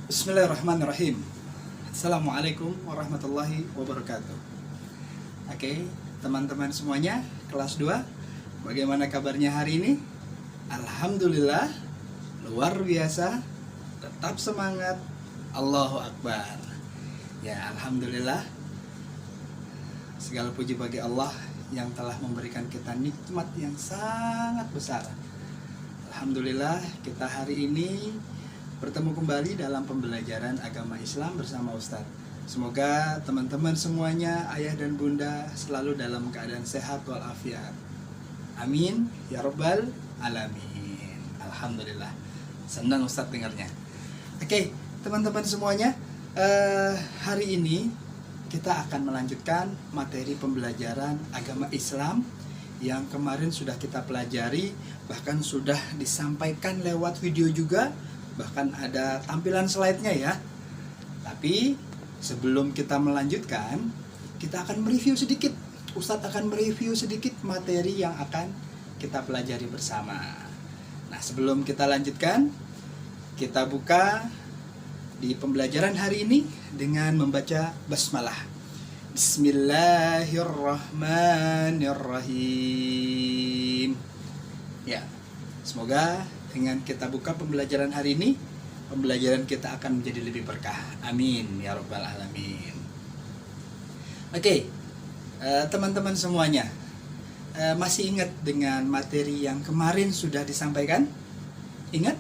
Bismillahirrahmanirrahim. Assalamualaikum warahmatullahi wabarakatuh. Oke, teman-teman semuanya, kelas 2. Bagaimana kabarnya hari ini? Alhamdulillah, luar biasa. Tetap semangat. Allahu Akbar. Ya, alhamdulillah. Segala puji bagi Allah yang telah memberikan kita nikmat yang sangat besar. Alhamdulillah, kita hari ini bertemu kembali dalam pembelajaran agama Islam bersama Ustadz. Semoga teman-teman semuanya, ayah dan bunda, selalu dalam keadaan sehat walafiat. Amin ya rabbal alamin. Alhamdulillah. Senang Ustadz dengarnya. Oke, teman-teman semuanya, hari ini kita akan melanjutkan materi pembelajaran agama Islam yang kemarin sudah kita pelajari, bahkan sudah disampaikan lewat video juga. Bahkan ada tampilan slide-nya ya. Tapi sebelum kita melanjutkan, kita akan mereview sedikit. Ustadz akan mereview sedikit materi yang akan kita pelajari bersama. Nah, sebelum kita lanjutkan, kita buka di pembelajaran hari ini dengan membaca basmalah. Bismillahirrahmanirrahim. Ya, semoga dengan kita buka pembelajaran hari ini, pembelajaran kita akan menjadi lebih berkah. Amin ya rabbal alamin. Oke, teman-teman semuanya, masih ingat dengan materi yang kemarin sudah disampaikan? Ingat?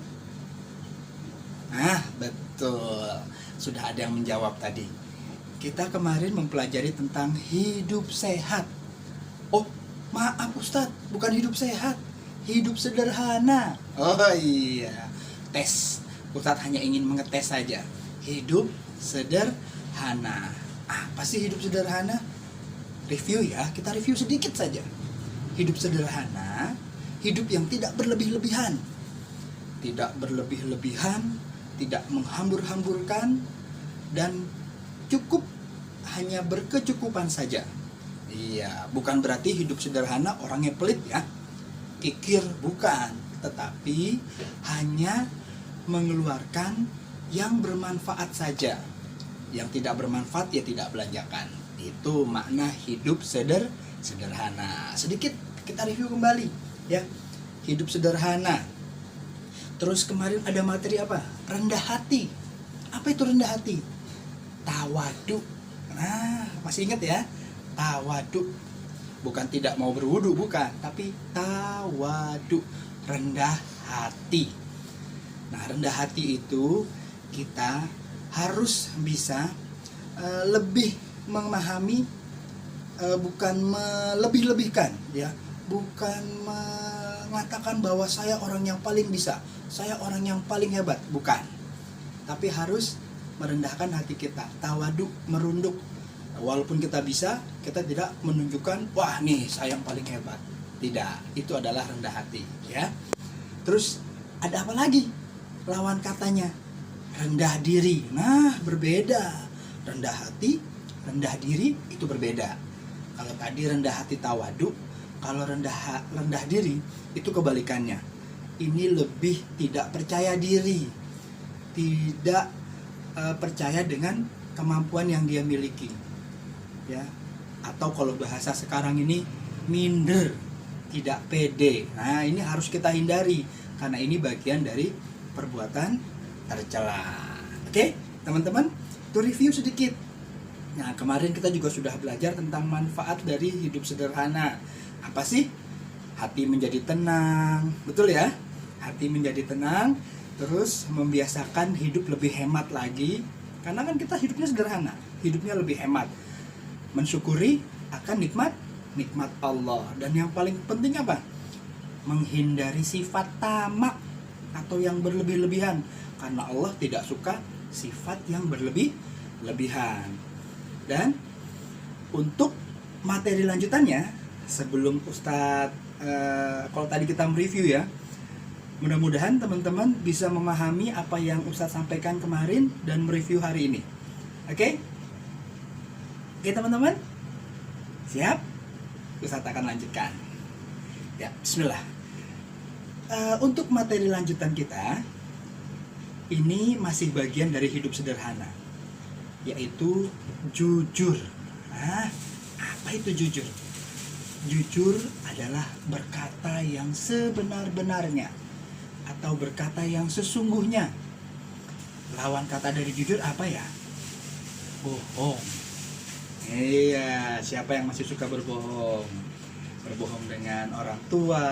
Betul. Sudah ada yang menjawab tadi. Kita kemarin mempelajari tentang hidup sehat. Oh, maaf Ustadz, bukan hidup sehat, hidup sederhana. Oh iya, tes. Ustadz hanya ingin mengetes saja. Hidup sederhana. Apa sih hidup sederhana? Review ya, kita review sedikit saja. Hidup sederhana, hidup yang tidak berlebih-lebihan. Tidak berlebih-lebihan, tidak menghambur-hamburkan, dan cukup hanya berkecukupan saja. Iya, bukan berarti hidup sederhana orangnya pelit ya. Kikir, bukan, tetapi hanya mengeluarkan yang bermanfaat saja. Yang tidak bermanfaat ya tidak belanjakan. Itu makna hidup sederhana. Sedikit kita review kembali ya. Hidup sederhana. Terus kemarin ada materi apa? Rendah hati. Apa itu rendah hati? Tawadu. Nah, masih ingat ya? Tawadu. Bukan tidak mau berwudu, bukan, tapi tawadu, rendah hati. Nah, rendah hati itu kita harus bisa lebih memahami, bukan melebih-lebihkan ya, bukan mengatakan bahwa saya orang yang paling bisa, saya orang yang paling hebat, bukan. Tapi harus merendahkan hati kita, tawadu, merunduk. Walaupun kita bisa, kita tidak menunjukkan, wah nih saya yang paling hebat. Tidak, itu adalah rendah hati ya. Terus ada apa lagi? Lawan katanya rendah diri. Nah, berbeda. Rendah hati, rendah diri itu berbeda. Kalau tadi rendah hati tawadu, kalau rendah diri itu kebalikannya. Ini lebih tidak percaya diri. Tidak percaya dengan kemampuan yang dia miliki. Ya, atau kalau bahasa sekarang ini minder, tidak pede. Nah, ini harus kita hindari karena ini bagian dari perbuatan tercela. Oke, teman-teman, itu review sedikit. Nah, kemarin kita juga sudah belajar tentang manfaat dari hidup sederhana. Apa sih? Hati menjadi tenang. Betul ya? Hati menjadi tenang, terus membiasakan hidup lebih hemat lagi. Karena kan kita hidupnya sederhana, hidupnya lebih hemat. Mensyukuri akan nikmat Allah. Dan yang paling penting apa? Menghindari sifat tamak atau yang berlebih-lebihan, karena Allah tidak suka sifat yang berlebih-lebihan. Dan untuk materi lanjutannya, sebelum Ustadz kalau tadi kita mereview ya, mudah-mudahan teman-teman bisa memahami apa yang Ustadz sampaikan kemarin dan mereview hari ini. Oke? Oke teman-teman, siap? Ustadz akan lanjutkan. Ya, bismillah. Untuk materi lanjutan kita, Ini masih bagian dari hidup sederhana, yaitu jujur. Nah, apa itu jujur? Jujur adalah berkata yang sebenar-benarnya atau berkata yang sesungguhnya. Lawan kata dari jujur apa ya? Bohong. Iya, siapa yang masih suka berbohong? Berbohong dengan orang tua,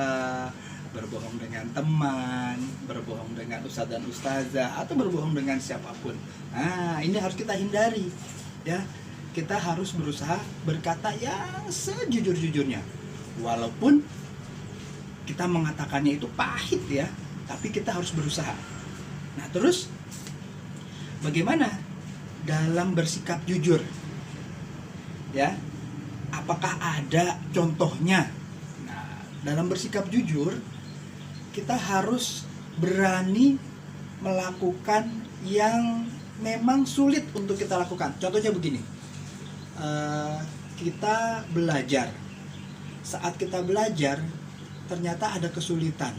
berbohong dengan teman, berbohong dengan ustadz dan ustazah, atau berbohong dengan siapapun. Nah, ini harus kita hindari, ya. Kita harus berusaha berkata yang sejujur-jujurnya, walaupun kita mengatakannya itu pahit ya, tapi kita harus berusaha. Nah, terus bagaimana dalam bersikap jujur? Ya, apakah ada contohnya? Nah, dalam bersikap jujur kita harus berani melakukan yang memang sulit untuk kita lakukan. Contohnya begini, kita belajar. Saat kita belajar, ternyata ada kesulitan.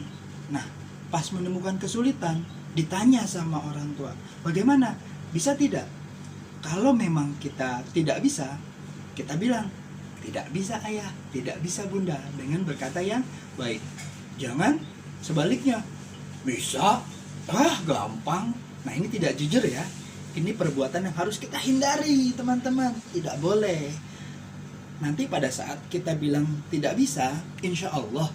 Nah, pas menemukan kesulitan, ditanya sama orang tua, bagaimana? Bisa tidak? Kalau memang kita tidak bisa, kita bilang, tidak bisa ayah, tidak bisa bunda, dengan berkata yang baik. Jangan sebaliknya, bisa, gampang. Nah, ini tidak jujur ya. Ini perbuatan yang harus kita hindari, teman-teman. Tidak boleh. Nanti pada saat kita bilang tidak bisa, insya Allah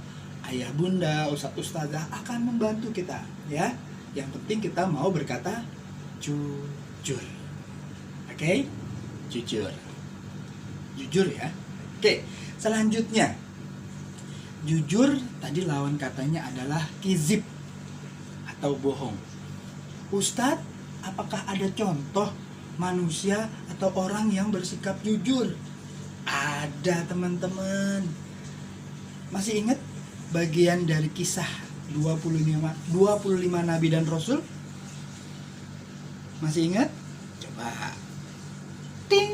ayah bunda, ustadz ustazah akan membantu kita, ya. Yang penting kita mau berkata jujur. Oke? Jujur. Jujur ya. Oke, selanjutnya. Jujur tadi lawan katanya adalah kizib atau bohong. Ustadz, apakah ada contoh manusia atau orang yang bersikap jujur? Ada, teman-teman. Masih ingat bagian dari kisah 25 nabi dan rasul? Masih ingat? Coba. Ting.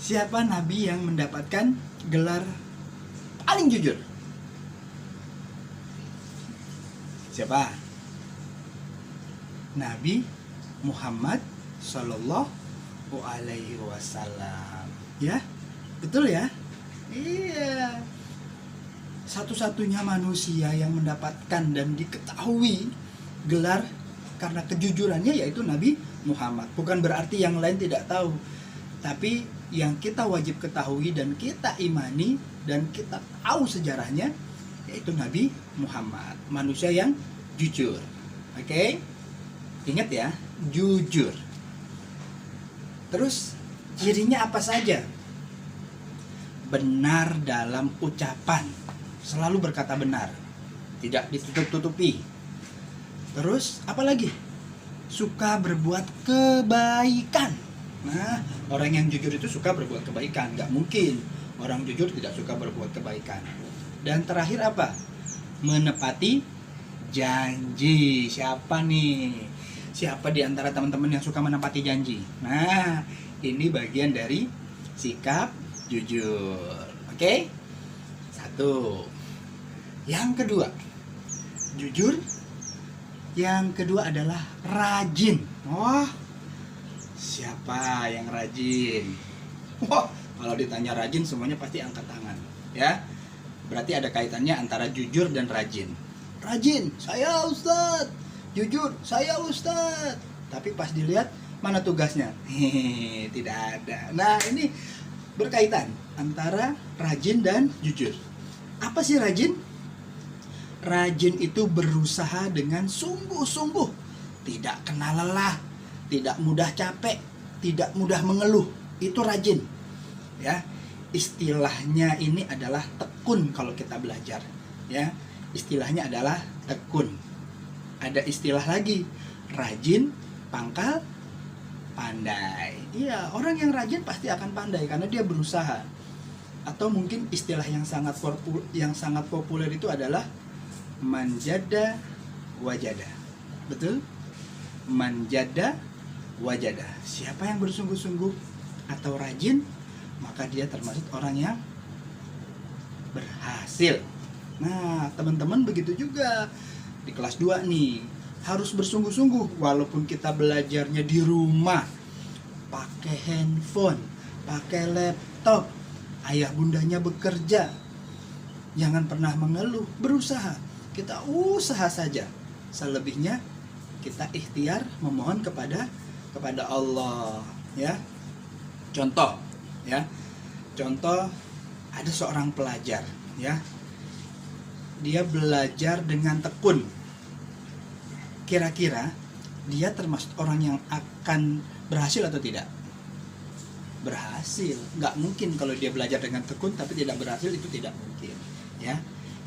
Siapa nabi yang mendapatkan gelar paling jujur? Siapa? Nabi Muhammad Sallallahu Alaihi Wasallam. Ya, betul ya? Iya. Satu-satunya manusia yang mendapatkan dan diketahui gelar karena kejujurannya yaitu Nabi Muhammad. Bukan berarti yang lain tidak tahu, tapi yang kita wajib ketahui dan kita imani dan kita tahu sejarahnya yaitu Nabi Muhammad, manusia yang jujur. Oke? Ingat ya, jujur. Terus cirinya apa saja? Benar dalam ucapan, selalu berkata benar, tidak ditutup-tutupi. Terus apa lagi? Suka berbuat kebaikan. Nah, orang yang jujur itu suka berbuat kebaikan. Gak mungkin orang jujur tidak suka berbuat kebaikan. Dan terakhir apa? Menepati janji. Siapa nih? Siapa di antara teman-teman yang suka menepati janji? Nah, ini bagian dari sikap jujur. Oke? Satu. Yang kedua, jujur. Yang kedua adalah rajin. Wah, siapa yang rajin? Wah, kalau ditanya rajin semuanya pasti angkat tangan, ya. Berarti ada kaitannya antara jujur dan rajin. Rajin, saya Ustadz. Jujur, saya Ustadz. Tapi pas dilihat, mana tugasnya? Hehehe, tidak ada. Nah, ini berkaitan antara rajin dan jujur. Apa sih rajin? Rajin itu berusaha dengan sungguh-sungguh, tidak kenal lelah, tidak mudah capek, tidak mudah mengeluh. Itu rajin. Ya. Istilahnya ini adalah tekun kalau kita belajar, ya. Istilahnya adalah tekun. Ada istilah lagi, rajin pangkal pandai. Iya, orang yang rajin pasti akan pandai karena dia berusaha. Atau mungkin istilah yang sangat populer itu adalah manjada wajada. Betul? Manjada wajada. Siapa yang bersungguh-sungguh atau rajin, maka dia termasuk orang yang berhasil. Nah, teman-teman begitu juga. di kelas 2 nih, harus bersungguh-sungguh walaupun kita belajarnya di rumah, pakai handphone, pakai laptop, ayah bundanya bekerja. Jangan pernah mengeluh, berusaha. Kita usaha saja. Selebihnya kita ikhtiar memohon kepada Allah, ya. Contoh, ya. Contoh, ada seorang pelajar, ya. Dia belajar dengan tekun. Kira-kira dia termasuk orang yang akan berhasil atau tidak? Berhasil. Nggak mungkin kalau dia belajar dengan tekun tapi tidak berhasil, itu tidak mungkin, ya.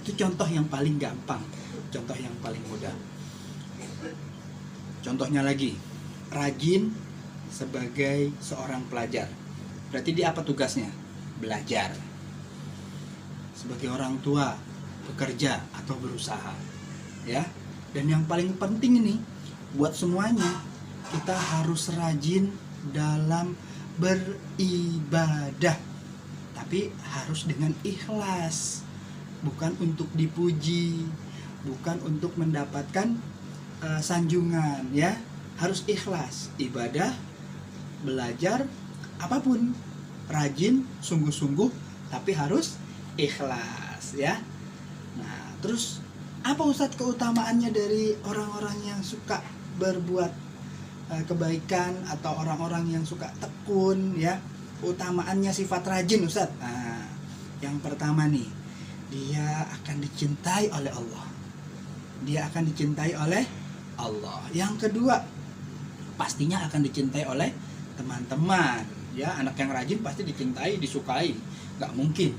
Itu contoh yang paling gampang, contoh yang paling mudah. Contohnya lagi, rajin sebagai seorang pelajar. Berarti dia apa tugasnya? Belajar. Sebagai orang tua, bekerja atau berusaha, ya. Dan yang paling penting ini buat semuanya, kita harus rajin dalam beribadah, tapi harus dengan ikhlas, bukan untuk dipuji, bukan untuk mendapatkan sanjungan, ya. Harus ikhlas. Ibadah, belajar, apapun, rajin, sungguh-sungguh, tapi harus ikhlas, ya. Nah, terus apa Ustadz keutamaannya dari orang-orang yang suka berbuat kebaikan atau orang-orang yang suka tekun, ya? Utamaannya sifat rajin, Ustadz. Nah, yang pertama nih, dia akan dicintai oleh Allah. Dia akan dicintai oleh Allah. Yang kedua, pastinya akan dicintai oleh teman-teman, ya. Anak yang rajin pasti dicintai, disukai. Nggak mungkin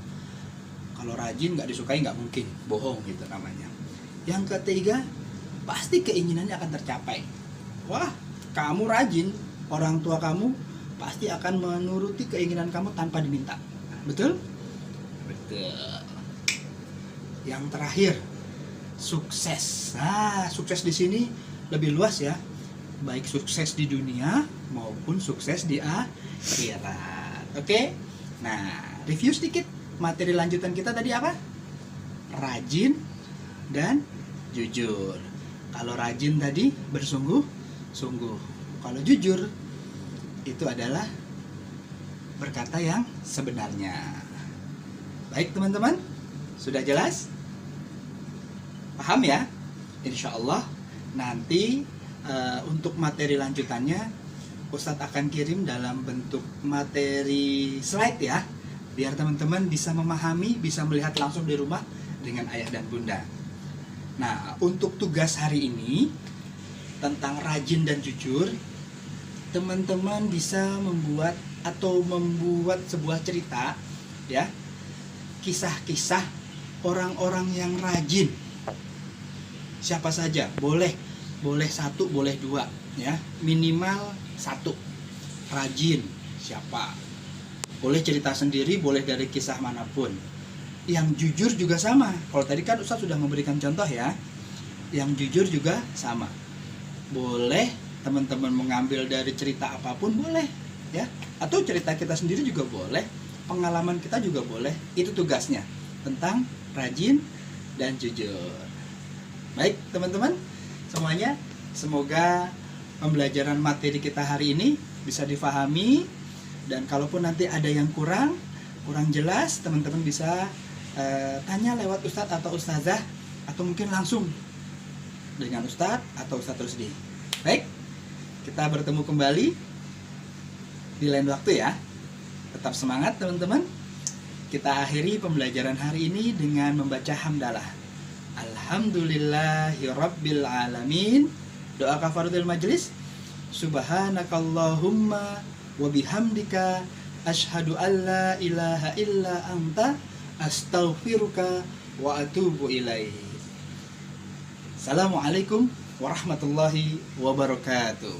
kalau rajin nggak disukai, nggak mungkin, bohong gitu namanya. Yang ketiga, pasti keinginannya akan tercapai. Wah, kamu rajin, orang tua kamu pasti akan menuruti keinginan kamu tanpa diminta. Betul? Betul. Yang terakhir, sukses. Nah, sukses di sini lebih luas, ya. Baik sukses di dunia maupun sukses di akhirat. Oke? Nah, review sedikit. Materi lanjutan kita tadi apa? Rajin dan jujur. Kalau rajin tadi bersungguh-sungguh. Kalau jujur itu adalah berkata yang sebenarnya. Baik teman-teman, sudah jelas? Paham ya? Insya Allah nanti untuk materi lanjutannya Ustadz akan kirim dalam bentuk materi slide, ya, biar teman-teman bisa memahami, bisa melihat langsung di rumah dengan ayah dan bunda. Nah, untuk tugas hari ini tentang rajin dan jujur, teman-teman bisa membuat sebuah cerita, ya, kisah-kisah orang-orang yang rajin. Siapa saja, boleh satu, boleh dua, ya, minimal satu. Rajin siapa? Boleh cerita sendiri, boleh dari kisah manapun. Yang jujur juga sama. Kalau tadi kan Ustadz sudah memberikan contoh, ya. Yang jujur juga sama. Boleh teman-teman mengambil dari cerita apapun, boleh, ya. Atau cerita kita sendiri juga boleh, pengalaman kita juga boleh. Itu tugasnya tentang rajin dan jujur. Baik teman-teman semuanya, semoga pembelajaran materi kita hari ini bisa difahami, dan kalaupun nanti ada yang kurang jelas, teman-teman bisa tanya lewat Ustadz atau Ustazah, atau mungkin langsung dengan Ustadz atau Ustadz Rusdi. Baik, kita bertemu kembali di lain waktu, ya. Tetap semangat teman-teman. Kita akhiri pembelajaran hari ini dengan membaca hamdalah. Alhamdulillahirabbil alamin. Doa kafaratul majlis. Subhanakallahumma wa bihamdika asyhadu an la ilaha illa anta astaghfiruka wa atubu ilaih. Assalamualaikum warahmatullahi wabarakatuh.